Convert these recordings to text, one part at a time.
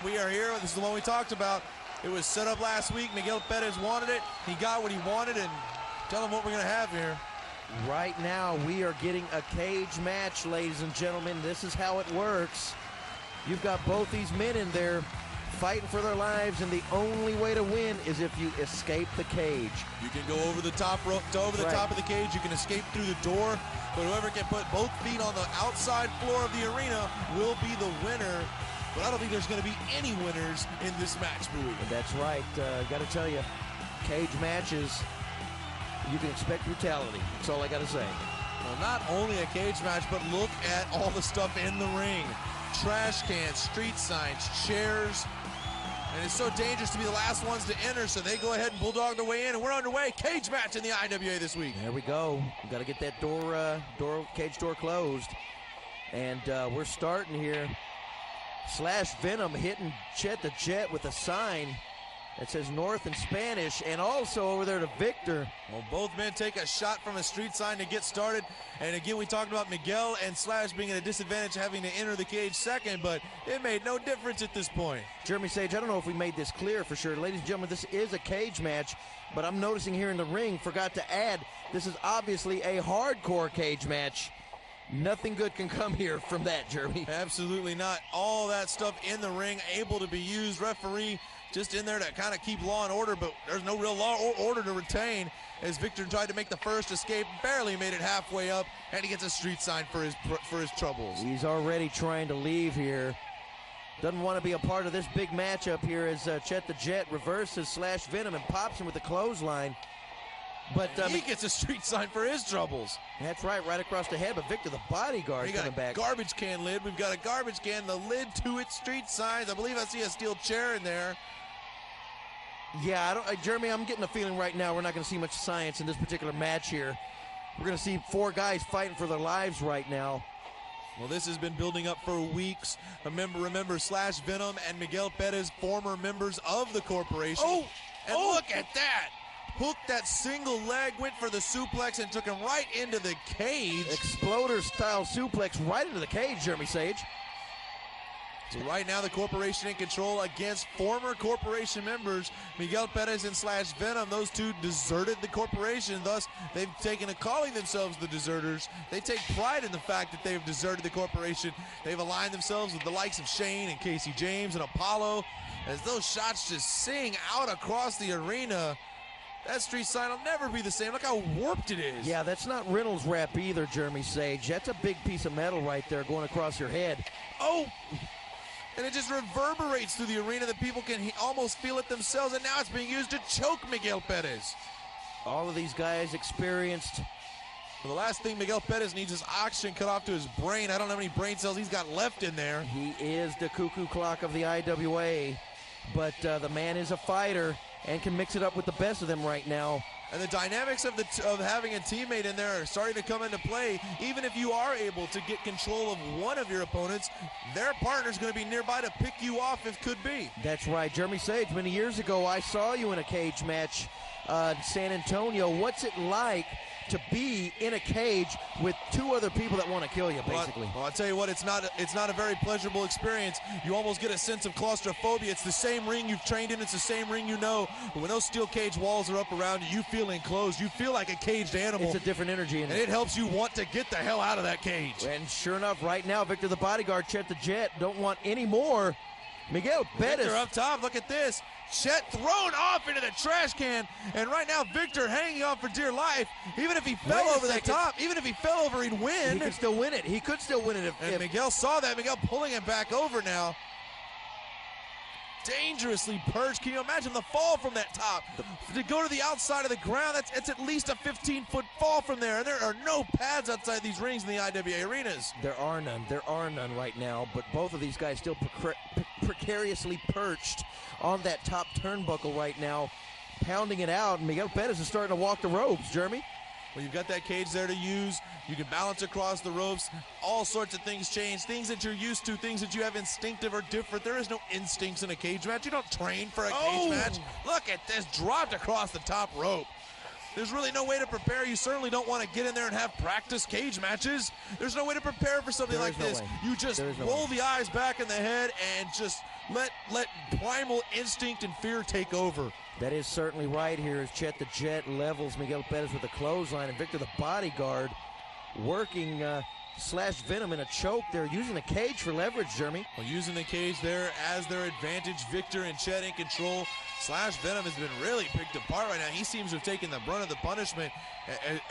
we are here. This is the one we talked about. It was set up last week. Miguel Perez wanted it. He got what he wanted, and tell him what we're going to have here. Right now, we are getting a cage match, ladies and gentlemen. This is how it works. You've got both these men in there fighting for their lives, and the only way to win is if you escape the cage. You can go over the top rope, over the top of the cage. You can escape through the door, but whoever can put both feet on the outside floor of the arena will be the winner. But I don't think there's going to be any winners in this match, Bowie. That's right. Got to tell you, cage matches, you can expect brutality. That's all I got to say. Well, not only a cage match, but look at all the stuff in the ring. Trash cans, street signs, chairs. And it's so dangerous to be the last ones to enter, so they go ahead and bulldog their way in, and we're underway. Cage match in the IWA this week. There we go. We got to get that cage door closed. And we're starting here. Slash Venom hitting Chet the Jet with a sign that says North in Spanish, and also over there to Victor. Well, both men take a shot from a street sign to get started. And again, we talked about Miguel and Slash being at a disadvantage, having to enter the cage second, but it made no difference at this point. Jeremy Sage, I don't know if we made this clear for sure. Ladies and gentlemen, this is a cage match, but I'm noticing here in the ring, forgot to add, this is obviously a hardcore cage match. Nothing good can come here from that, Jeremy. Absolutely not. All that stuff in the ring able to be used. Referee just in there to kind of keep law and order, but there's no real law or order to retain as Victor tried to make the first escape, barely made it halfway up, and he gets a street sign for his troubles. He's already trying to leave here. Doesn't want to be a part of this big matchup here as Chet the Jet reverses Slash Venom and pops him with a clothesline. But he gets a street sign for his troubles. That's right across the head, but Victor the bodyguard coming back. Garbage can lid. We've got a garbage can, the lid to its street signs. I believe I see a steel chair in there. Yeah, Jeremy, I'm getting a feeling right now we're not going to see much science in this particular match here. We're going to see four guys fighting for their lives right now. Well, this has been building up for weeks. Remember, Slash Venom and Miguel Perez, former members of the corporation. Look at that. Hooked that single leg, went for the suplex, and took him right into the cage. Exploder-style suplex right into the cage, Jeremy Sage. So right now the corporation in control against former corporation members, Miguel Perez and Slash Venom. Those two deserted the corporation, thus they've taken to calling themselves the deserters. They take pride in the fact that they've deserted the corporation. They've aligned themselves with the likes of Shane and Casey James and Apollo. As those shots just sing out across the arena, that street sign will never be the same. Look how warped it is. Yeah, that's not Reynolds wrap either, Jeremy Sage. That's a big piece of metal right there going across your head. And it just reverberates through the arena that people can almost feel it themselves, and now it's being used to choke Miguel Perez. All of these guys experienced. Well, the last thing Miguel Perez needs is oxygen cut off to his brain. I don't know how many brain cells he's got left in there. He is the cuckoo clock of the IWA, but the man is a fighter and can mix it up with the best of them right now. And the dynamics of having a teammate in there are starting to come into play. Even if you are able to get control of one of your opponents, their partner's going to be nearby to pick you off if could be. That's right. Jeremy Sage, many years ago, I saw you in a cage match in San Antonio. What's it like to be in a cage with two other people that want to kill you, basically? Well, I'll tell you what, it's not a very pleasurable experience. You almost get a sense of claustrophobia. It's the same ring you've trained in. It's the same ring you know. But when those steel cage walls are up around you, you feel enclosed. You feel like a caged animal. It's a different energy. And it helps you want to get the hell out of that cage. And sure enough, right now, Victor the bodyguard, Chet the Jet, don't want any more. Miguel Perez. Victor up top, look at this. Chet thrown off into the trash can, and right now Victor hanging on for dear life. Even if he fell over the top, even if he fell over, he'd win. He could still win it. He could still win it. And Miguel saw that. Miguel pulling him back over now. Dangerously perched. Can you imagine the fall from that top? To go to the outside of the ground, it's at least a 15-foot fall from there. And there are no pads outside these rings in the IWA arenas. There are none. There are none right now. But both of these guys still precariously perched on that top turnbuckle right now, pounding it out. And Miguel Perez is starting to walk the ropes, Jeremy. Well, you've got that cage there to use. You can balance across the ropes. All sorts of things change. Things that you're used to, things that you have instinctive are different. There is no instincts in a cage match. You don't train for a cage match. Look at this, dropped across the top rope. There's really no way to prepare. You certainly don't want to get in there and have practice cage matches. There's no way to prepare for something like this. You just roll the eyes back in the head and just let primal instinct and fear take over. That is certainly right here as Chet the Jet levels Miguel Perez with a clothesline, and Victor the Bodyguard working Slash Venom in a choke. They're using the cage for leverage, Jeremy. Well, using the cage there as their advantage. Victor and Chet in control. Slash Venom has been really picked apart right now. He seems to have taken the brunt of the punishment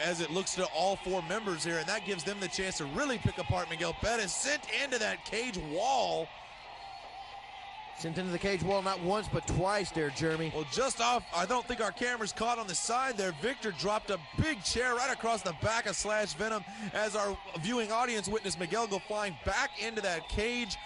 as it looks to all four members here, and that gives them the chance to really pick apart Miguel Perez. Sent into that cage wall. Sent into the cage wall not once but twice there, Jeremy. Well, just off, I don't think our camera's caught on the side there. Victor dropped a big chair right across the back of Slash Venom as our viewing audience witnessed Miguel go flying back into that cage.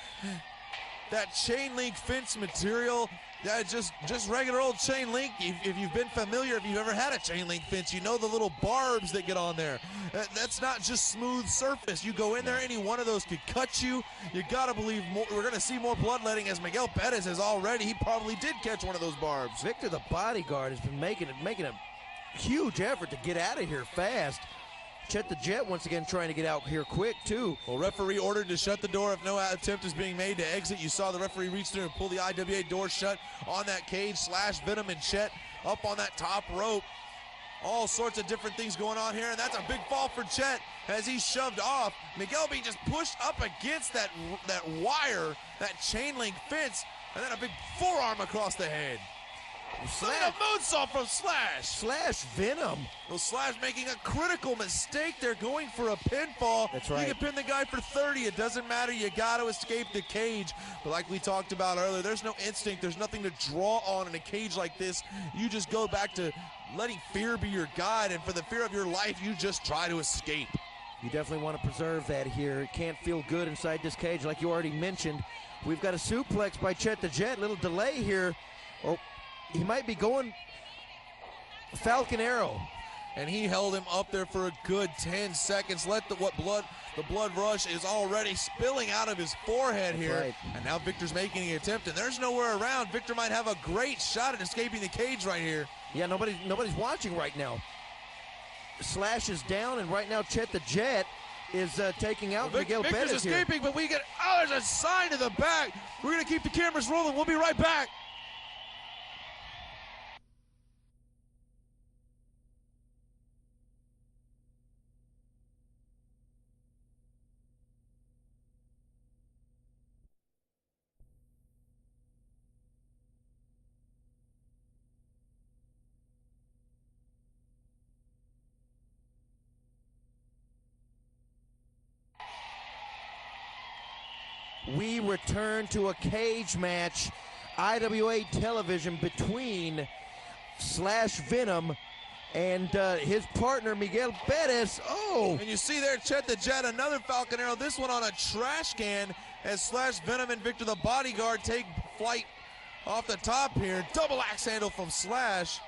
That chain link fence material, just regular old chain link. If you've been familiar, if you've ever had a chain link fence, you know the little barbs that get on there. That's not just smooth surface. You go in there, any one of those could cut you. You gotta believe more, we're gonna see more bloodletting as Miguel Perez has already. He probably did catch one of those barbs. Victor the Bodyguard has been making a huge effort to get out of here fast. Chet the Jet once again trying to get out here quick too. Well, referee ordered to shut the door if no attempt is being made to exit. You saw the referee reach through and pull the IWA door shut on that cage. Slash Venom and Chet up on that top rope. All sorts of different things going on here, and that's a big fall for Chet as he's shoved off. Miguel being just pushed up against that wire, that chain link fence, and then a big forearm across the head. Look at a moonsault from Slash. Slash Venom. Well, Slash making a critical mistake. They're going for a pinfall. That's right. You can pin the guy for 30. It doesn't matter. You got to escape the cage. But like we talked about earlier, there's no instinct. There's nothing to draw on in a cage like this. You just go back to letting fear be your guide. And for the fear of your life, you just try to escape. You definitely want to preserve that here. It can't feel good inside this cage like you already mentioned. We've got a suplex by Chet the Jet. Little delay here. Oh. He might be going Falcon Arrow. And he held him up there for a good 10 seconds. The blood rush is already spilling out of his forehead here. Right. And now Victor's making an attempt, and there's nowhere around. Victor might have a great shot at escaping the cage right here. Yeah, nobody's watching right now. Slash is down, and right now Chet the Jet is taking out Miguel Perez. Victor's escaping, but there's a sign to the back. We're going to keep the cameras rolling. We'll be right back. We return to a cage match, IWA television, between Slash Venom and his partner Miguel Perez. Oh! And you see there Chet the Jet, another Falcon Arrow, this one on a trash can as Slash Venom and Victor the Bodyguard take flight off the top here. Double axe handle from Slash.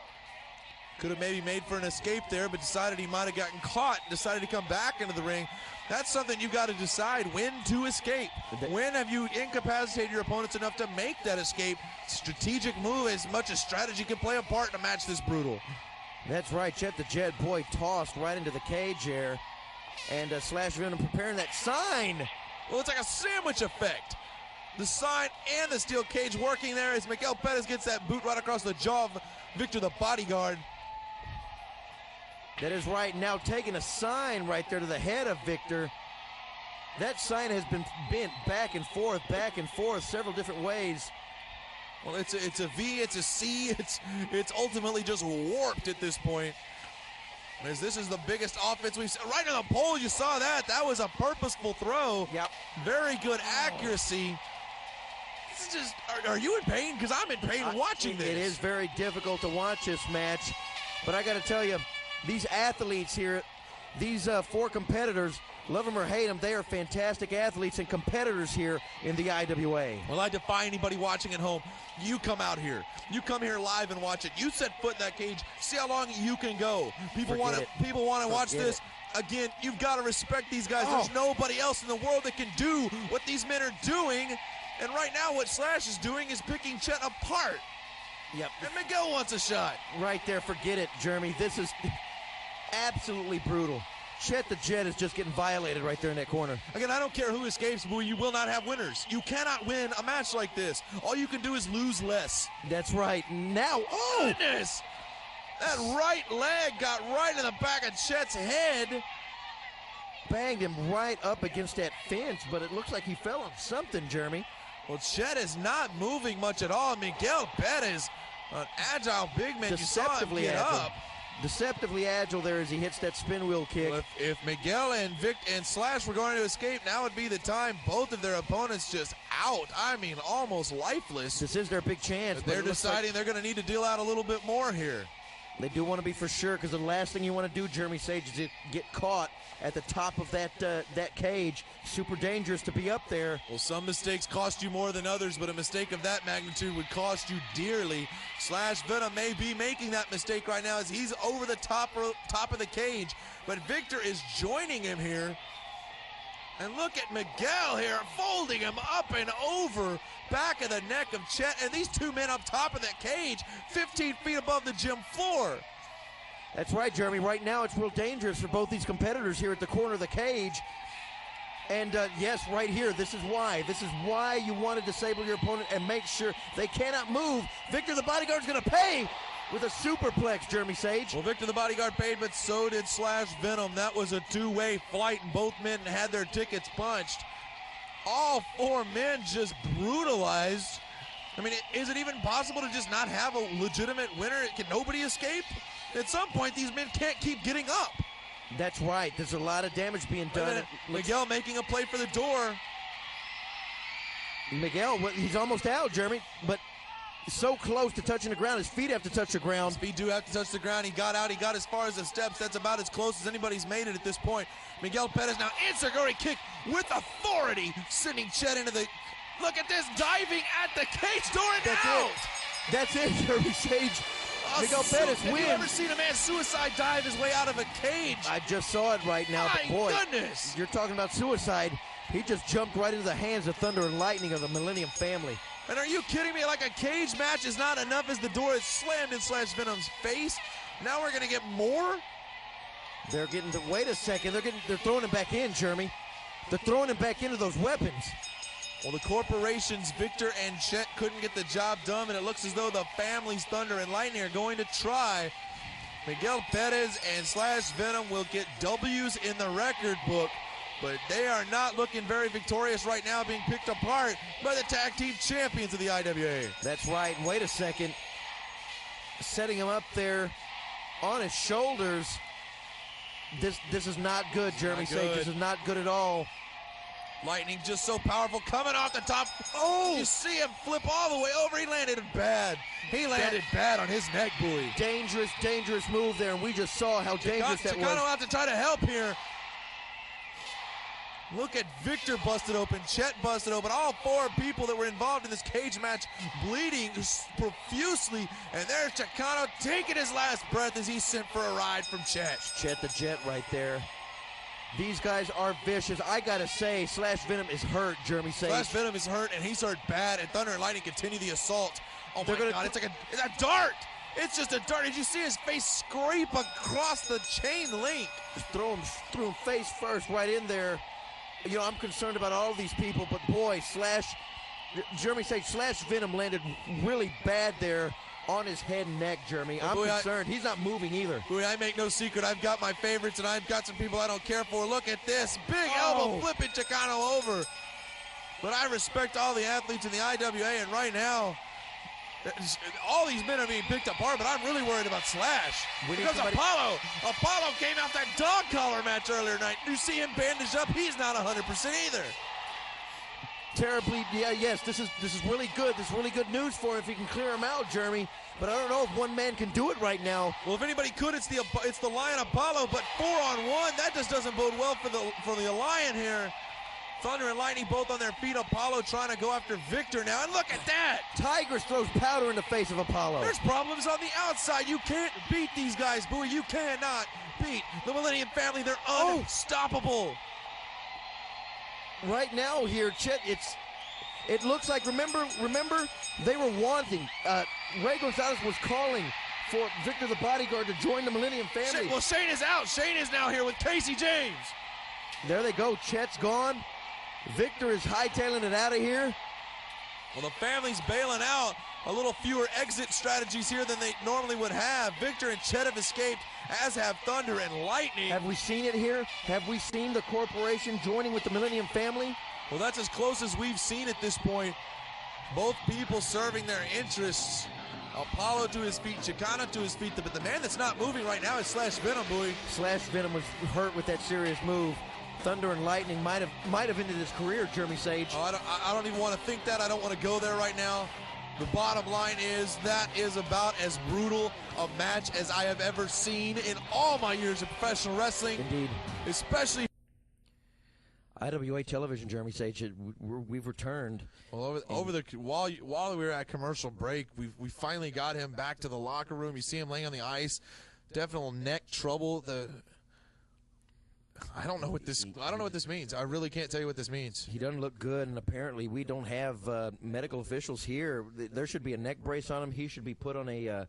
Could have maybe made for an escape there, but decided he might have gotten caught and decided to come back into the ring. That's something you've got to decide, when to escape. When have you incapacitated your opponents enough to make that escape? Strategic move, as much as strategy can play a part in a match this brutal. That's right, Chet the Jet, boy, tossed right into the cage here. And Slash Venom preparing that sign. Well, it's like a sandwich effect. The sign and the steel cage working there as Miguel Perez gets that boot right across the jaw of Victor the Bodyguard. That is right, now taking a sign right there to the head of Victor. That sign has been bent back and forth, several different ways. Well, it's a V, it's a C, it's ultimately just warped at this point. As this is the biggest offense we've seen. Right in the pole, you saw that. That was a purposeful throw. Yep. Very good accuracy. This is just, are you in pain? Because I'm in pain watching this. It is very difficult to watch this match, but I got to tell you, these athletes here, these four competitors, love them or hate them, they are fantastic athletes and competitors here in the IWA. Well, I defy anybody watching at home. You come out here. You come here live and watch it. You set foot in that cage. See how long you can go. People want to watch this. Again, you've got to respect these guys. There's nobody else in the world that can do what these men are doing. And right now, what Slash is doing is picking Chet apart. Yep. And Miguel wants a shot. Right there, forget it, Jeremy. This is Absolutely brutal. Chet the Jet is just getting violated right there in that corner. Again, I don't care who escapes, but you will not have winners. You cannot win a match like this. All you can do is lose less. That's right. Now, oh! Goodness! That right leg got right in the back of Chet's head. Banged him right up against that fence, but it looks like he fell on something, Jeremy. Well, Chet is not moving much at all. Miguel Perez, an agile big man. You saw him get up. Deceptively agile there as he hits that spin wheel kick. Well, if Miguel and Vic and Slash were going to escape, now would be the time. Both of their opponents just out. I mean, almost lifeless. This is their big chance. But they're deciding they're going to need to deal out a little bit more here. They do want to be for sure, because the last thing you want to do, Jeremy Sage, is to get caught at the top of that cage. Super dangerous to be up there. Well, some mistakes cost you more than others, but a mistake of that magnitude would cost you dearly. Slash Venom may be making that mistake right now as he's over the top of the cage, but Victor is joining him here. And look at Miguel here, folding him up and over, back of the neck of Chet, and these two men up top of that cage, 15 feet above the gym floor. That's right, Jeremy. Right now it's real dangerous for both these competitors here at the corner of the cage. And yes, right here, this is why. This is why you want to disable your opponent and make sure they cannot move. Victor the Bodyguard's going to pay with a superplex, Jeremy Sage. Well, Victor the Bodyguard paid, but so did Slash Venom. That was a two-way flight, and both men had their tickets punched. All four men just brutalized. I mean, is it even possible to just not have a legitimate winner? Can nobody escape? At some point, these men can't keep getting up. That's right. There's a lot of damage being done. Miguel making a play for the door. Miguel, he's almost out, Jeremy, but so close to touching the ground. His feet have to touch the ground. His feet do have to touch the ground. He got out. He got as far as the steps. That's about as close as anybody's made it at this point. Miguel Perez now enziguri kick with authority, sending Chet into the... Look at this, diving at the cage door and out. That's it, Jeremy Sage. Miguel Perez wins. Have you ever seen a man suicide dive his way out of a cage? I just saw it right now. My but boy, goodness. You're talking about suicide. He just jumped right into the hands of Thunder and Lightning of the Millennium family. And are you kidding me? Like a cage match is not enough as the door is slammed in Slash Venom's face. Now we're going to get more? They're getting to, wait a second. They're throwing him back in, Jeremy. They're throwing him back into those weapons. Well, the corporations, Victor and Chet, couldn't get the job done, and it looks as though the families, Thunder and Lightning, are going to try. Miguel Perez and Slash Venom will get W's in the record book, but they are not looking very victorious right now, being picked apart by the tag team champions of the IWA. That's right. And wait a second. Setting him up there on his shoulders. This is not good, Jeremy Sage. This is not good at all. Lightning just so powerful, coming off the top. Oh! You see him flip all the way over. He landed bad. He landed bad on his neck buoy. Dangerous, dangerous move there, and we just saw how dangerous that was. Chicano out to try to help here. Look at Victor busted open, Chet busted open. All four people that were involved in this cage match bleeding profusely. And there's Chicano taking his last breath as he's sent for a ride from Chet. Chet the Jet right there. These guys are vicious. I gotta say, Slash Venom is hurt, Jeremy Sage. Slash Venom is hurt, and he's hurt bad, and Thunder and Lightning continue the assault. Oh my God, it's a dart! It's just a dart. Did you see his face scrape across the chain link? Just threw him face first right in there. You know, I'm concerned about all of these people, but boy, Jeremy Sage, Slash Venom landed really bad there on his head and neck, Jeremy. I'm concerned. He's not moving either. Boy, I make no secret. I've got my favorites, and I've got some people I don't care for. Look at this. Big elbow flipping Chicano over. But I respect all the athletes in the IWA, and right now, all these men are being picked apart, but I'm really worried about Slash. Because Apollo came out that dog collar match earlier tonight. You see him bandaged up. He's not 100% either. Terribly, yes, this is really good. This is really good news for him if he can clear him out, Jeremy. But I don't know if one man can do it right now. Well, if anybody could, it's the Lion Apollo, but 4-on-1, that just doesn't bode well for the Lion here. Thunder and Lightning both on their feet. Apollo trying to go after Victor now, and look at that! Tigers throws powder in the face of Apollo. There's problems on the outside. You can't beat these guys, Bowie. You cannot beat the Millennium family. They're unstoppable. Right now here, Chet, it looks like, remember, they were wanting, Ray Gonzalez was calling for Victor the Bodyguard to join the Millennium family. Well, Shane is out. Shane is now here with Casey James. There they go. Chet's gone. Victor is hightailing it out of here. Well, the family's bailing out. A little fewer exit strategies here than they normally would have. Victor and Chet have escaped, as have Thunder and Lightning. Have we seen it here? Have we seen the corporation joining with the Millennium family? Well, that's as close as we've seen at this point. Both people serving their interests. Apollo to his feet, Chicana to his feet, but the man that's not moving right now is Slash Venom, Bowie. Slash Venom was hurt with that serious move. Thunder and Lightning might have ended his career, Jeremy Sage. Oh, I don't even want to think that. I don't want to go there right now. The bottom line is that is about as brutal a match as I have ever seen in all my years of professional wrestling. Indeed. Especially IWA Television, Jeremy Sage, we've returned. Well, while we were at commercial break, we finally got him back to the locker room. You see him laying on the ice, definite neck trouble. I don't know what this means. I really can't tell you what this means. He doesn't look good, and apparently we don't have medical officials here. There should be a neck brace on him. He should be put on a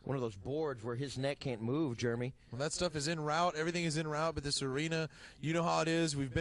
one of those boards where his neck can't move, Jeremy. Well, that stuff is en route. Everything is en route, but this arena, you know how it is. We've been